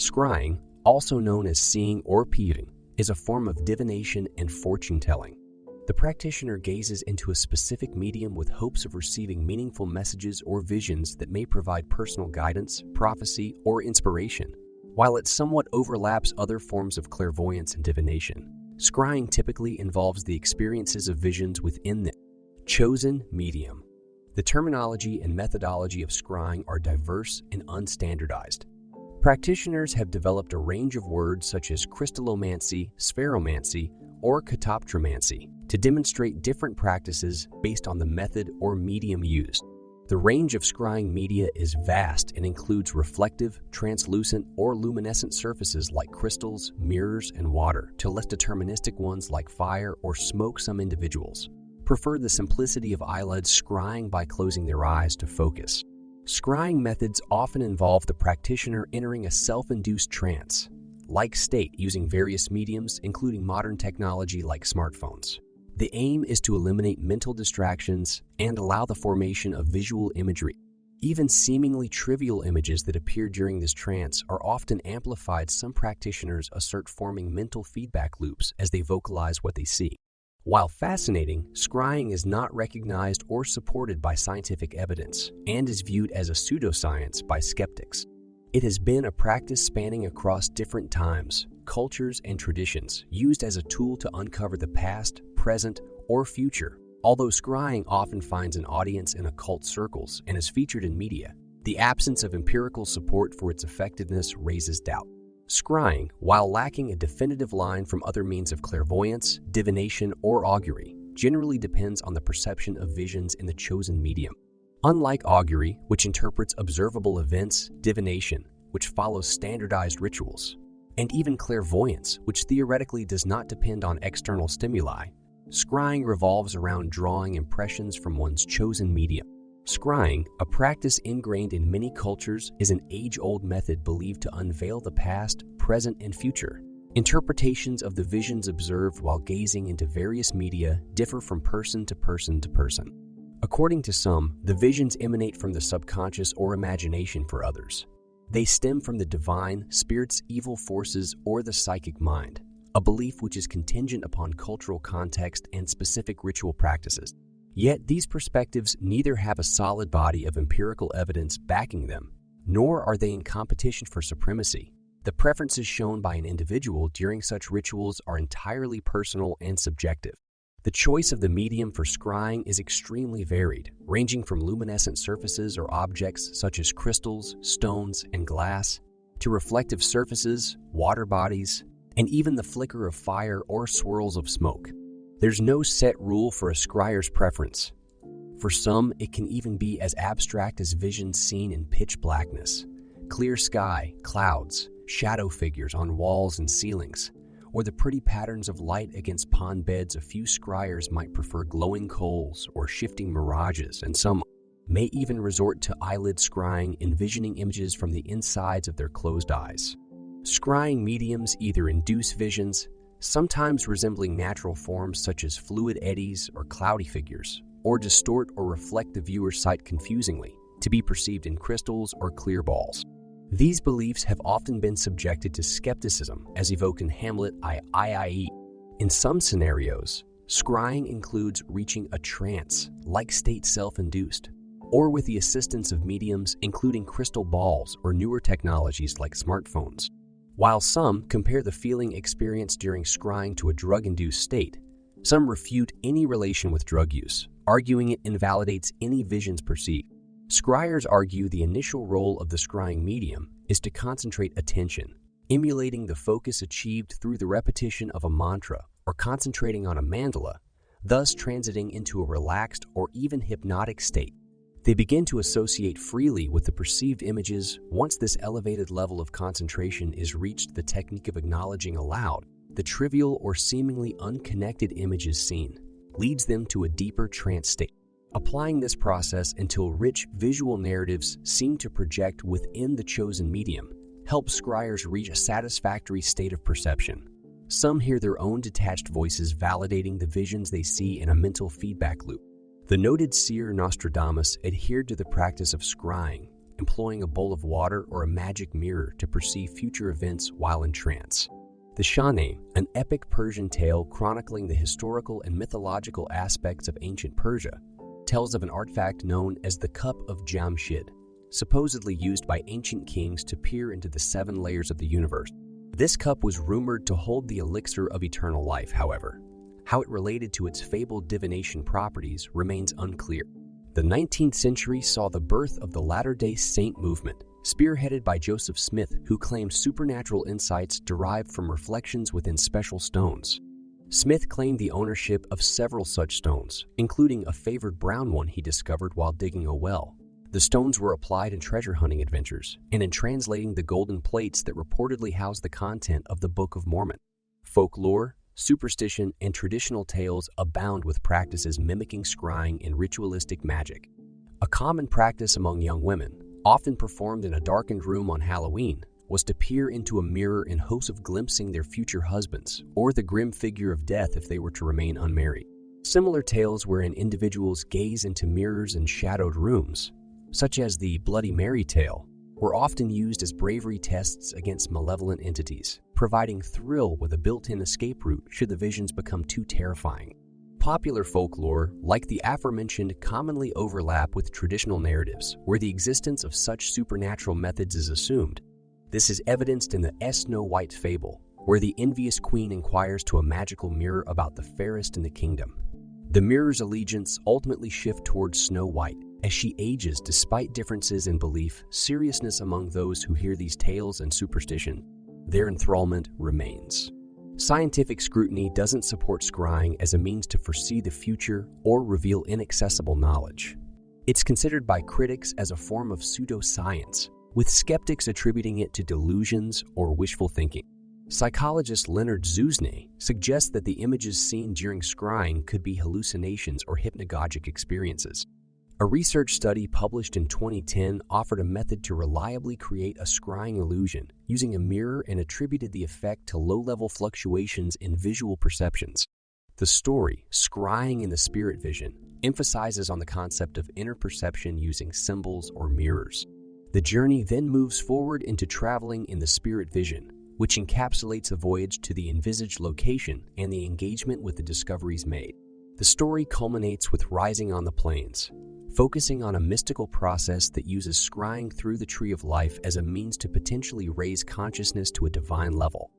Scrying, also known as seeing or peeping, is a form of divination and fortune-telling. The practitioner gazes into a specific medium with hopes of receiving meaningful messages or visions that may provide personal guidance, prophecy, or inspiration. While it somewhat overlaps other forms of clairvoyance and divination, scrying typically involves the experiences of visions within the chosen medium. The terminology and methodology of scrying are diverse and unstandardized. Practitioners have developed a range of words such as crystallomancy, spheromancy, or katoptromancy to demonstrate different practices based on the method or medium used. The range of scrying media is vast and includes reflective, translucent, or luminescent surfaces like crystals, mirrors, and water, to less deterministic ones like fire or smoke. Some individuals prefer the simplicity of eyelids scrying by closing their eyes to focus. Scrying methods often involve the practitioner entering a self-induced trance-like state using various mediums, including modern technology like smartphones. The aim is to eliminate mental distractions and allow the formation of visual imagery. Even seemingly trivial images that appear during this trance are often amplified. Some practitioners assert forming mental feedback loops as they vocalize what they see. While fascinating, scrying is not recognized or supported by scientific evidence and is viewed as a pseudoscience by skeptics. It has been a practice spanning across different times, cultures, and traditions, used as a tool to uncover the past, present, or future. Although scrying often finds an audience in occult circles and is featured in media, the absence of empirical support for its effectiveness raises doubt. Scrying, while lacking a definitive line from other means of clairvoyance, divination, or augury, generally depends on the perception of visions in the chosen medium. Unlike augury, which interprets observable events, divination, which follows standardized rituals, and even clairvoyance, which theoretically does not depend on external stimuli, scrying revolves around drawing impressions from one's chosen medium. Scrying, a practice ingrained in many cultures, is an age-old method believed to unveil the past, present, and future. Interpretations of the visions observed while gazing into various media differ from person to person to person. According to some, the visions emanate from the subconscious or imagination. For others, they stem from the divine, spirits, evil forces, or the psychic mind, a belief which is contingent upon cultural context and specific ritual practices. Yet these perspectives neither have a solid body of empirical evidence backing them, nor are they in competition for supremacy. The preferences shown by an individual during such rituals are entirely personal and subjective. The choice of the medium for scrying is extremely varied, ranging from luminescent surfaces or objects such as crystals, stones, and glass, to reflective surfaces, water bodies, and even the flicker of fire or swirls of smoke. There's no set rule for a scryer's preference. For some, it can even be as abstract as visions seen in pitch blackness, clear sky, clouds, shadow figures on walls and ceilings, or the pretty patterns of light against pond beds. A few scryers might prefer glowing coals or shifting mirages, and some may even resort to eyelid scrying, envisioning images from the insides of their closed eyes. Scrying mediums either induce visions, sometimes resembling natural forms such as fluid eddies or cloudy figures, or distort or reflect the viewer's sight confusingly, to be perceived in crystals or clear balls. These beliefs have often been subjected to skepticism, as evoked in Hamlet III. In some scenarios, scrying includes reaching a trance-like state self-induced, or with the assistance of mediums including crystal balls or newer technologies like smartphones. While some compare the feeling experienced during scrying to a drug-induced state, some refute any relation with drug use, arguing it invalidates any visions perceived. Scryers argue the initial role of the scrying medium is to concentrate attention, emulating the focus achieved through the repetition of a mantra or concentrating on a mandala, thus transiting into a relaxed or even hypnotic state. They begin to associate freely with the perceived images. Once this elevated level of concentration is reached, the technique of acknowledging aloud the trivial or seemingly unconnected images seen leads them to a deeper trance state. Applying this process until rich visual narratives seem to project within the chosen medium helps scryers reach a satisfactory state of perception. Some hear their own detached voices validating the visions they see in a mental feedback loop. The noted seer Nostradamus adhered to the practice of scrying, employing a bowl of water or a magic mirror to perceive future events while in trance. The Scrying, an epic Persian tale chronicling the historical and mythological aspects of ancient Persia, tells of an artifact known as the Cup of Jamshid, supposedly used by ancient kings to peer into the 7 layers of the universe. This cup was rumored to hold the elixir of eternal life, however. How it related to its fabled divination properties remains unclear. The 19th century saw the birth of the Latter-day Saint movement, spearheaded by Joseph Smith, who claimed supernatural insights derived from reflections within special stones. Smith claimed the ownership of several such stones, including a favored brown one he discovered while digging a well. The stones were applied in treasure hunting adventures and in translating the golden plates that reportedly house the content of the Book of Mormon. Folklore, superstition, and traditional tales abound with practices mimicking scrying and ritualistic magic. A common practice among young women, often performed in a darkened room on Halloween, was to peer into a mirror in hopes of glimpsing their future husbands or the grim figure of death if they were to remain unmarried. Similar tales wherein individuals gaze into mirrors in shadowed rooms, such as the Bloody Mary tale, were often used as bravery tests against malevolent entities, providing thrill with a built-in escape route should the visions become too terrifying. Popular folklore, like the aforementioned, commonly overlap with traditional narratives, where the existence of such supernatural methods is assumed. This is evidenced in the Snow White fable, where the envious queen inquires to a magical mirror about the fairest in the kingdom. The mirror's allegiance ultimately shifts towards Snow White. As she ages despite differences in belief, seriousness among those who hear these tales and superstition, their enthrallment remains. Scientific scrutiny doesn't support scrying as a means to foresee the future or reveal inaccessible knowledge. It's considered by critics as a form of pseudoscience, with skeptics attributing it to delusions or wishful thinking. Psychologist Leonard Zusne suggests that the images seen during scrying could be hallucinations or hypnagogic experiences. A research study published in 2010 offered a method to reliably create a scrying illusion using a mirror and attributed the effect to low-level fluctuations in visual perceptions. The story, Scrying in the Spirit Vision, emphasizes on the concept of inner perception using symbols or mirrors. The journey then moves forward into traveling in the spirit vision, which encapsulates a voyage to the envisaged location and the engagement with the discoveries made. The story culminates with Rising on the Plains, focusing on a mystical process that uses scrying through the Tree of Life as a means to potentially raise consciousness to a divine level.